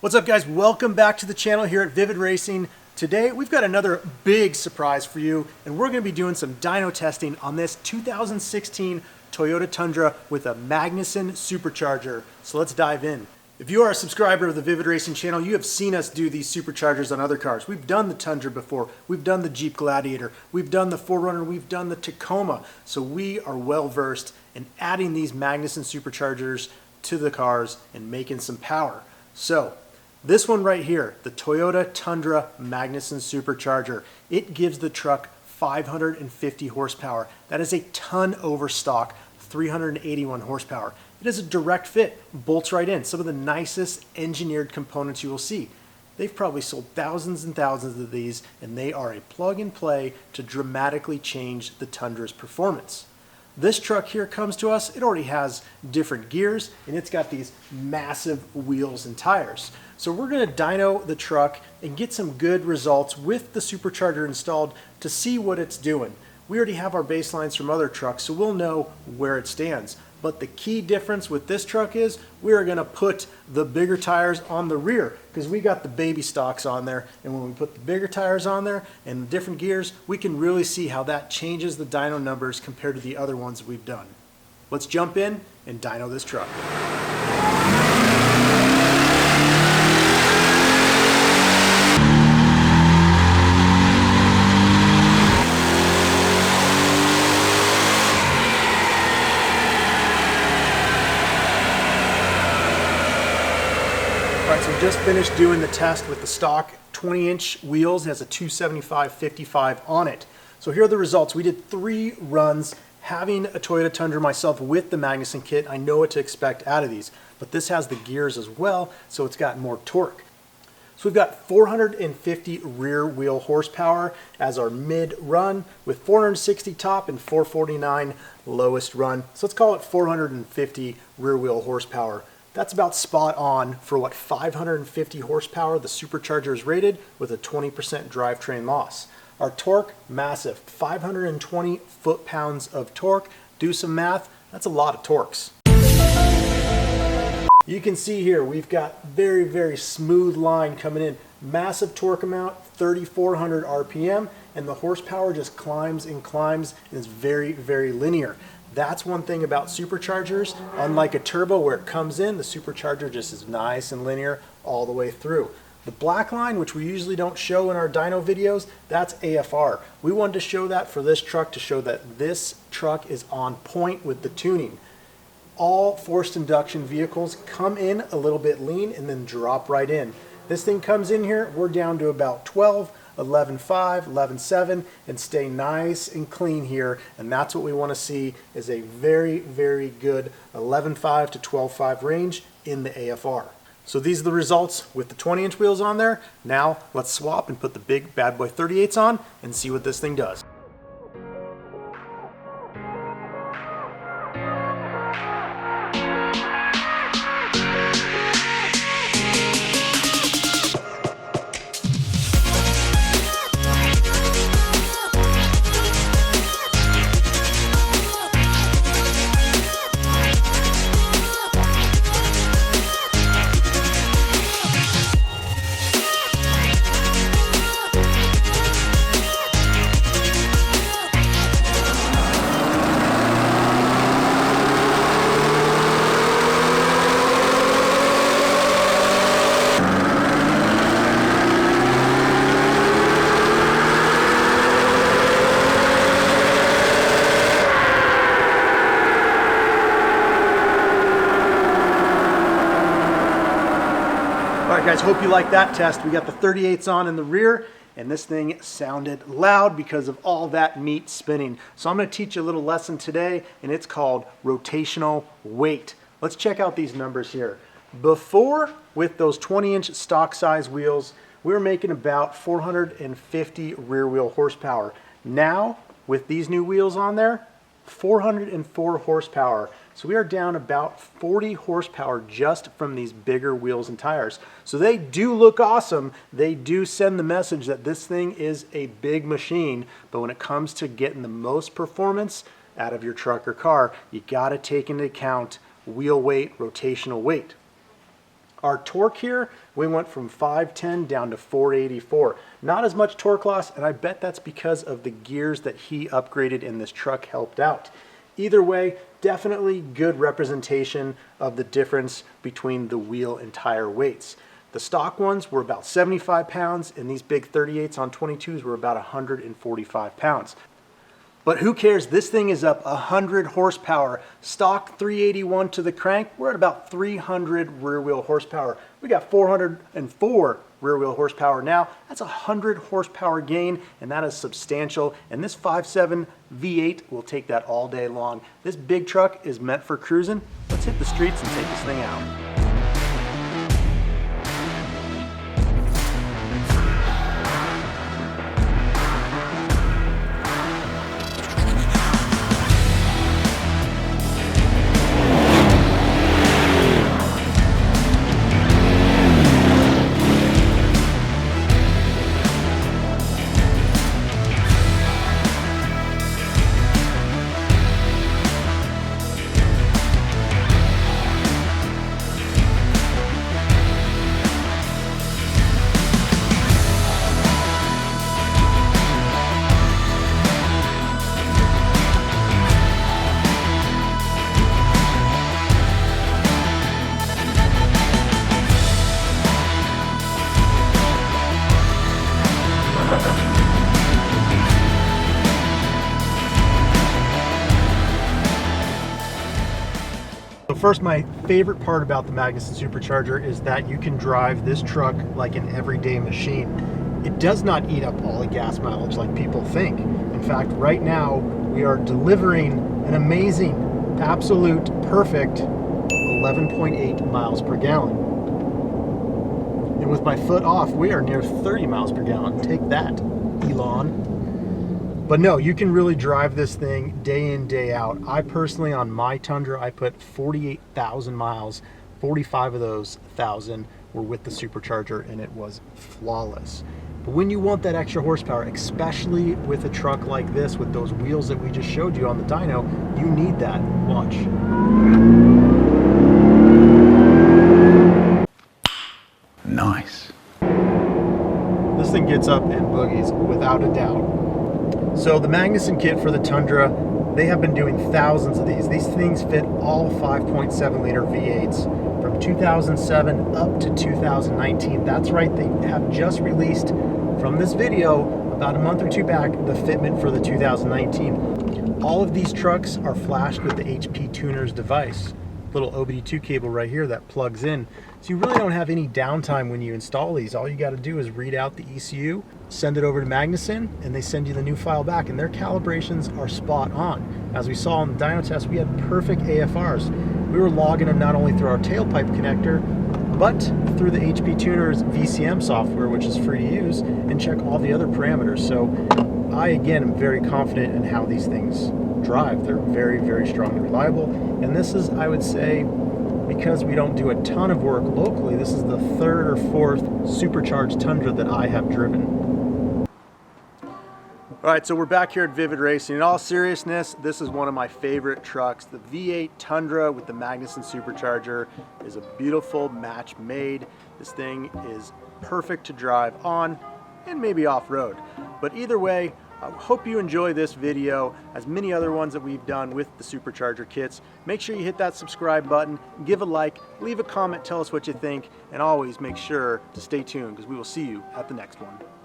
What's up, guys? Welcome back to the channel here at Vivid Racing. Today we've got another big surprise for you, and we're going to be doing some dyno testing on this 2016 Toyota Tundra with a Magnuson Supercharger. So let's dive in. If you are a subscriber of the Vivid Racing channel, you have seen us do these superchargers on other cars. We've done the Tundra before, we've done the Jeep Gladiator, we've done the 4Runner, we've done the Tacoma. So we are well versed in adding these Magnuson Superchargers to the cars and making some power. So this one right here, the Toyota Tundra Magnuson Supercharger, it gives the truck 550 horsepower. That is a ton over stock, 381 horsepower. It is a direct fit, bolts right in. Some of the nicest engineered components you will see. They've probably sold thousands and thousands of these, and they are a plug and play to dramatically change the Tundra's performance. This truck here comes to us, it already has different gears, and it's got these massive wheels and tires. So we're going to dyno the truck and get some good results with the supercharger installed to see what it's doing. We already have our baselines from other trucks, so we'll know where it stands. But the key difference with this truck is we are going to put the bigger tires on the rear because we got the baby stocks on there, and when we put the bigger tires on there and the different gears, we can really see how that changes the dyno numbers compared to the other ones we've done. Let's jump in and dyno this truck. Alright, so we just finished doing the test with the stock 20-inch wheels. It has a 275/55 on it. So here are the results. We did 3 runs having a Toyota Tundra myself with the Magnuson kit. I know what to expect out of these, but this has the gears as well, so it's got more torque. So we've got 450 rear wheel horsepower as our mid run with 460 top and 449 lowest run. So let's call it 450 rear wheel horsepower. That's about spot on for what 550 horsepower the Supercharger is rated with a 20% drivetrain loss. Our torque, massive, 520 foot-pounds of torque. Do some math, that's a lot of torques. You can see here we've got very smooth line coming in. Massive torque amount, 3,400 RPM, and the horsepower just climbs and climbs and is very linear. That's one thing about superchargers. Unlike a turbo where it comes in, the supercharger just is nice and linear all the way through. The black line, which we usually don't show in our dyno videos, that's AFR. We wanted to show that for this truck to show that this truck is on point with the tuning. All forced induction vehicles come in a little bit lean and then drop right in. This thing comes in here, we're down to about 12, 11.5, 11.7, and stay nice and clean here, and that's what we want to see is a very good 11.5 to 12.5 range in the AFR. So these are the results with the 20-inch wheels on there. Now let's swap and put the big bad boy 38's on and see what this thing does. Alright guys, hope you liked that test. We got the 38's on in the rear, and this thing sounded loud because of all that meat spinning. So I'm going to teach you a little lesson today, and it's called rotational weight. Let's check out these numbers here. Before, with those 20-inch stock size wheels, we were making about 450 rear wheel horsepower. Now, with these new wheels on there, 404 horsepower. So we are down about 40 horsepower just from these bigger wheels and tires. So they do look awesome. They do send the message that this thing is a big machine, but when it comes to getting the most performance out of your truck or car, you got to take into account wheel weight, rotational weight. Our torque here, We went from 510 down to 484. Not as much torque loss, and I bet that's because of the gears that he upgraded in this truck helped out. Either way, definitely good representation of the difference between the wheel and tire weights. The stock ones were about 75 pounds, and these big 38s on 22s were about 145 pounds. But who cares? This thing is up 100 horsepower. Stock 381 to the crank, we're at about 300 rear wheel horsepower. We got 404 rear wheel horsepower now. That's 100 horsepower gain, and that is substantial. And this 5.7 V8 will take that all day long. This big truck is meant for cruising. Let's hit the streets and take this thing out. So first, my favorite part about the Magnuson Supercharger is that you can drive this truck like an everyday machine. It does not eat up all the gas mileage like people think. In fact, right now we are delivering an amazing, absolute, perfect 11.8 miles per gallon. And with my foot off, we are near 30 miles per gallon. Take that, Elon. But no, you can really drive this thing day in, day out. I personally, on my Tundra, I put 48,000 miles. 45 of those 1,000 were with the Supercharger, and it was flawless. But when you want that extra horsepower, especially with a truck like this, with those wheels that we just showed you on the dyno, you need that. Watch. Nice. This thing gets up and boogies without a doubt. So the Magnuson kit for the Tundra, they have been doing thousands of these. These things fit all 5.7 liter V8s from 2007 up to 2019. That's right, they have just released from this video about a month or two back the fitment for the 2019. All of these trucks are flashed with the HP Tuners device. Little OBD2 cable right here that plugs in. So you really don't have any downtime when you install these. All you got to do is read out the ECU, send it over to Magnuson, and they send you the new file back, and their calibrations are spot on. As we saw in the dyno test, we had perfect AFRs. We were logging them not only through our tailpipe connector, but through the HP Tuners VCM software, which is free to use, and check all the other parameters. So I, again, am very confident in how these things drive. They're very, very strong and reliable. And this is, I would say, because we don't do a ton of work locally, this is the third or fourth Supercharged Tundra that I have driven. All right, so we're back here at Vivid Racing. In all seriousness, this is one of my favorite trucks. The V8 Tundra with the Magnuson Supercharger is a beautiful match made. This thing is perfect to drive on and maybe off-road. But either way, I hope you enjoy this video, as many other ones that we've done with the Supercharger kits. Make sure you hit that subscribe button, give a like, leave a comment, tell us what you think, and always make sure to stay tuned, because we will see you at the next one.